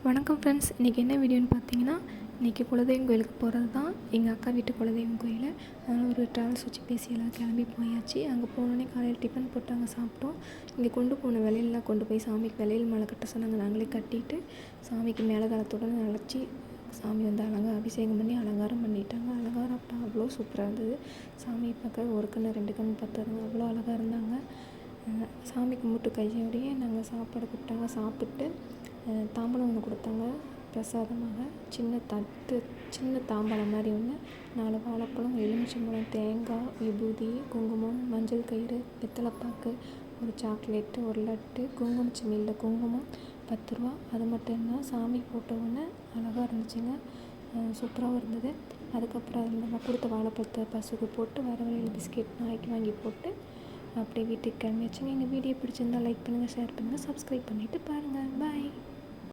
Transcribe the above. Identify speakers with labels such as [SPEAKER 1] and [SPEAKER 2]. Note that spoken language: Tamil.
[SPEAKER 1] வணக்கம் ஃப்ரெண்ட்ஸ், இன்றைக்கி என்ன வீடியோன்னு பார்த்தீங்கன்னா, இன்றைக்கி குலதெய்வம் கோயிலுக்கு போகிறது தான். எங்கள் அக்கா வீட்டு குலதெய்வம் கோயில். அதனால் ஒரு ட்ராவல்ஸ் வச்சு பேசி எல்லாம் கிளம்பி போயாச்சு. அங்கே போனோடனே காலையில் டிஃபன் போட்டு அங்கே சாப்பிட்டோம். இங்கே கொண்டு போன விலையெல்லாம் கொண்டு போய் சாமிக்கு விலையில் மாலை கட்ட சொன்னாங்க. நாங்களே கட்டிட்டு சாமிக்கு மேலதாளத்துடன் அழைச்சி சாமி வந்து அபிஷேகம் பண்ணி அலங்காரம் பண்ணிட்டாங்க. அலங்காரம் அப்போ அவ்வளோ சூப்பராக இருந்தது. சாமி பார்க்க ஒரு கண்ணு 2 கண் பார்த்தாங்க, அவ்வளோ அழகாக இருந்தாங்க. சாமி கும்பிட்டு கையோடையே நாங்கள் சாப்பாடு கூப்பிட்டாங்க. சாப்பிட்டு தாம்பலம் ஒன்று கொடுத்தாங்க பிரசாதமாக. சின்ன தாம்பாளம் மாதிரி ஒன்று, 4 வாழைப்பழம், எலுமிச்சம்பழம், தேங்காய், விபூதி, குங்குமம், மஞ்சள் கயிறு, வெத்தலைப்பாக்கு, ஒரு சாக்லேட்டு, ஒரு லட்டு, குங்குமம் சிமிழில் குங்குமம் 10 ரூபா. அது மட்டும் என்ன, சாமி போட்ட உடனே அழகாக இருந்துச்சுங்க, சூப்பராகவும் இருந்தது. அதுக்கப்புறம் அதில் நம்ம கொடுத்த வாழைப்பழத்தை பசுக்கு போட்டு வர வழியில் பிஸ்கெட் நாய்க்கு வாங்கி போட்டு அப்படியே வீட்டுக்கு கிளம்பியாச்சுங்க. எங்கள் வீடியோ பிடிச்சிருந்தால் லைக் பண்ணுங்கள், ஷேர் பண்ணுங்கள், சப்ஸ்கிரைப் பண்ணிவிட்டு பாருங்கள். பாய்.